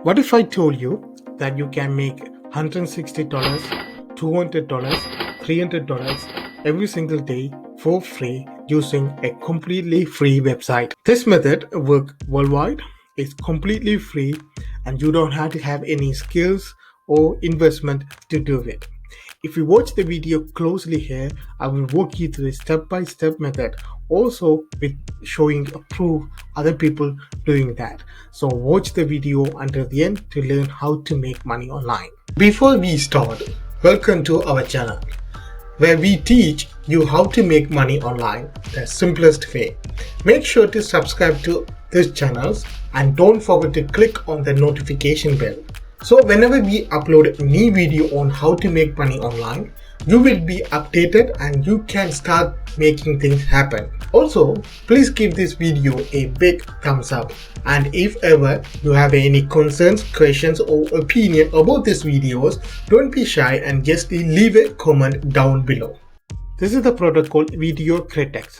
What if I told you that you can make $160, $200, $300 every single day for free using a completely free website? This method works worldwide, it's completely free, and you don't have to have any skills or investment to do it. If you watch the video closely here, I will walk you through a step-by-step method, also with showing a proof other people doing that. So watch the video until the end to learn how to make money online. Before we start, welcome to our channel, where we teach you how to make money online the simplest way. Make sure to subscribe to this channel and don't forget to click on the notification bell. So whenever we upload a new video on how to make money online, you will be updated and you can start making things happen. Also, please give this video a big thumbs up, and if ever you have any concerns, questions or opinion about these videos, don't be shy and just leave a comment down below. This is the product called videocreek.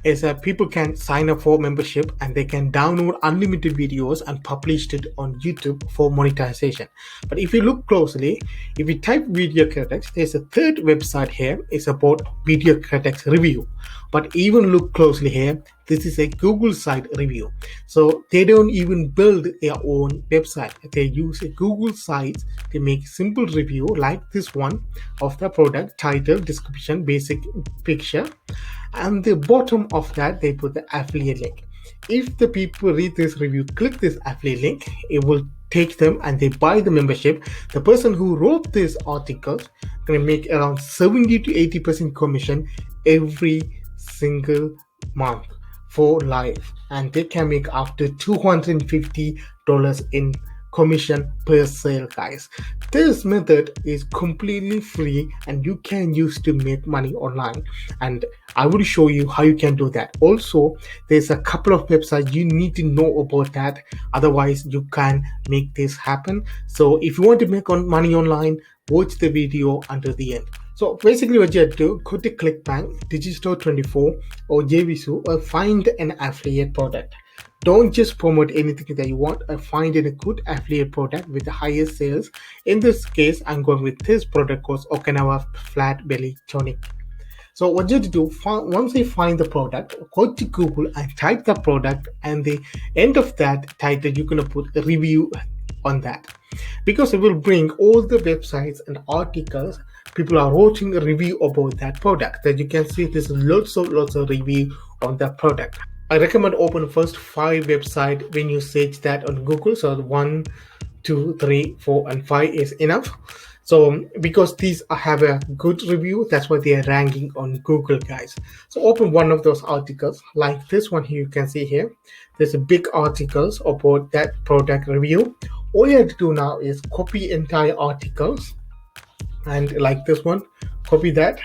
Is that people can sign up for membership and they can download unlimited videos and publish it on YouTube for monetization. But if you look closely, if you type videocreek, there's a third website here. It's about videocreek review. But even look closely here, this is a Google site review. So they don't even build their own website. They use a Google site to make simple review like this one of the product, title, description, basic picture. And the bottom of that they put the affiliate link. If the people read this review, click this affiliate link, it will take them and they buy the membership. The person who wrote this article gonna make around 70 to 80% commission every single month for life, and they can make up to $250 in commission per sale, guys. This method is completely free and you can use to make money online, and I will show you how you can do that. Also, there's a couple of websites you need to know about that, otherwise you can make this happen. So if you want to make money online, watch the video until the end. So basically what you have to do, go to clipchamp, Digistore24 or JVSU, or find an affiliate product. Don't just promote anything that you want. Find a good affiliate product with the highest sales. In this case, I'm going with this product called Okinawa Flat Belly Tonic. So what you have to do, once you find the product, go to Google and type the product, and the end of that title, you're going to put a review on that, because it will bring all the websites and articles people are writing a review about that product. That you can see there's lots of review on that product. I recommend open first 5 websites when you search that on Google. So 1, 2, 3, 4 and 5 is enough. So because these have a good review, that's why they are ranking on Google, guys. So open one of those articles like this one here. You can see here there's a big articles about that product review. All you have to do now is copy entire articles, and like this one, copy that.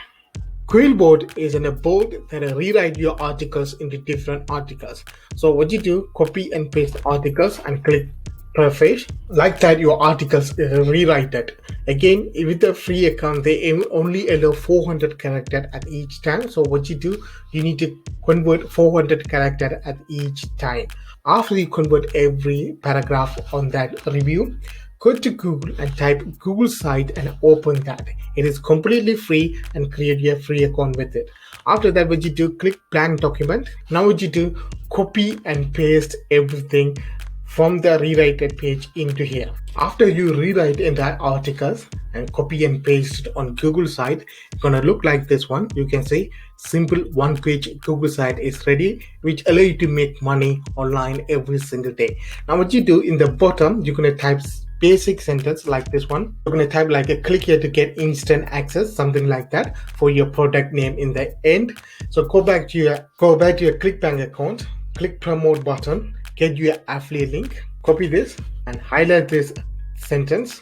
Quillboard is in a board that rewrite your articles into different articles. So what you do, copy and paste articles and click preface. Like that, your articles rewrite it. Again, with the free account, they only allow 400 characters at each time. So what you do, you need to convert 400 characters at each time. After you convert every paragraph on that review, go to Google and type Google site and open that. It is completely free and create your free account with it. After that, what you do, click blank document. Now what you do, copy and paste everything from the rewrite page into here. After you rewrite entire articles and copy and paste it on Google site, it's gonna look like this one. You can see simple one-page Google site is ready, which allow you to make money online every single day. Now what you do, in the bottom, you're gonna type basic sentence like this one. You're going to type like a click here to get instant access, something like that, for your product name in the end. So go back to your ClickBank account, click promote button, get your affiliate link, copy this and highlight this sentence,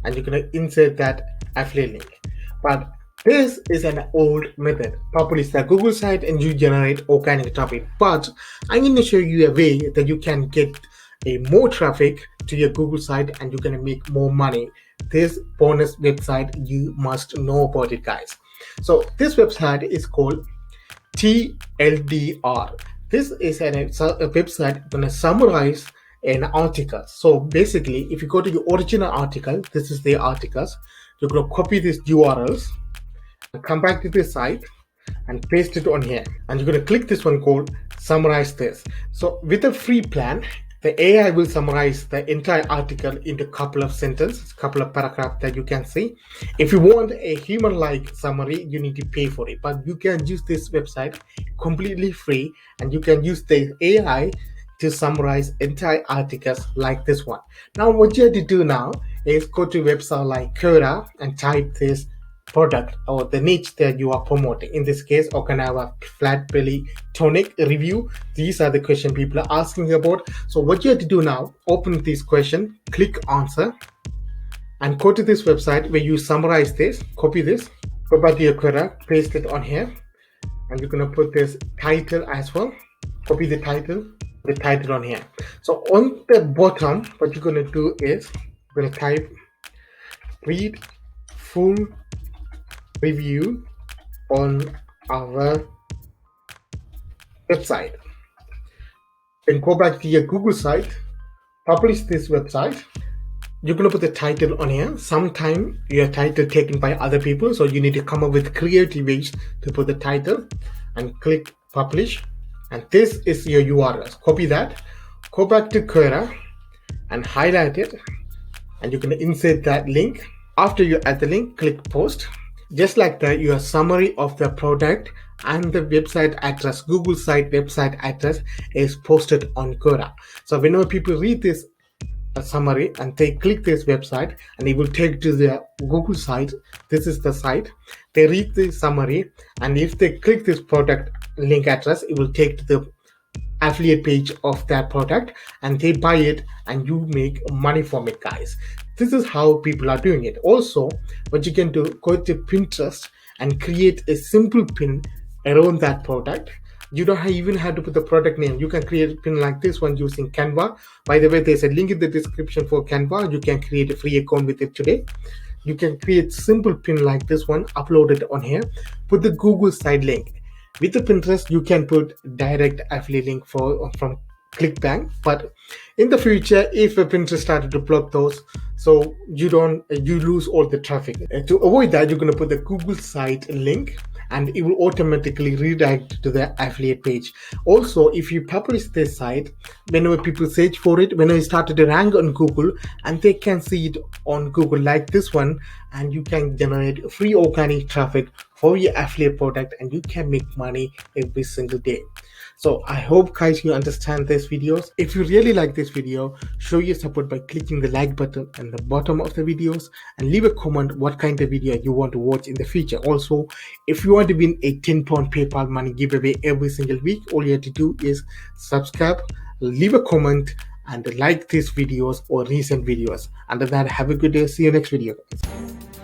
and you're going to insert that affiliate link. But this is an old method. Publish the Google site and you generate organic traffic. But I'm going to show you a way that you can get more traffic to your Google site and you're going to make more money. This bonus website, you must know about it, guys. So this website is called TLDR. This is a website going to summarize an article. So basically, if you go to your original article, this is the articles, you're going to copy these URLs and come back to this site and paste it on here, and you're going to click this one called summarize this. So with a free plan, the AI will summarize the entire article into a couple of sentences, couple of paragraphs that you can see. If you want a human-like summary, you need to pay for it, but you can use this website completely free, and you can use the AI to summarize entire articles like this one. Now what you have to do now is go to a website like Quora and type this product or the niche that you are promoting. In this case, Okinawa flat belly tonic review. These are the questions people are asking about. So what you have to do now, open this question, click answer, and go to this website where you summarize this, copy this, go back to your Quora, paste it on here, and you're going to put this title as well, copy the title on here. So on the bottom, what you're going to do is you're going to type read full review on our website. Then go back to your Google site, publish this website. You're going to put the title on here. Sometimes your title taken by other people, so you need to come up with creative ways to put the title, and click publish. And this is your URLs. Copy that, go back to Quora and highlight it, and you're going to insert that link. After you add the link, click post. Just like that, your summary of the product and the website address, Google site website address, is posted on Quora. So whenever people read this summary and they click this website, and it will take to the Google site, this is the site, they read the summary, and if they click this product link address, it will take to the affiliate page of that product, and they buy it, and you make money from it, guys. This is how people are doing it. Also, what you can do, go to Pinterest and create a simple pin around that product. You don't even have to put the product name. You can create a pin like this one using Canva. By the way, there's a link in the description for Canva. You can create a free account with it today. You can create simple pin like this one, upload it on here, put the Google site link. With the Pinterest, you can put direct affiliate link from clickbang, but in the future, if a Pinterest started to block those, so you lose all the traffic. To avoid that, you're going to put the Google site link, and it will automatically redirect to the affiliate page. Also, if you publish this site, whenever people search for it, whenever it started to rank on Google, and they can see it on Google like this one, and you can generate free organic traffic for your affiliate product, and you can make money every single day. So I hope, guys, you understand these videos. If you really like this video, show your support by clicking the like button at the bottom of the videos, and leave a comment what kind of video you want to watch in the future. Also, if you want to win a £10 PayPal money giveaway every single week, all you have to do is subscribe, leave a comment, and like these videos or recent videos. Under that, have a good day. See you next video, guys.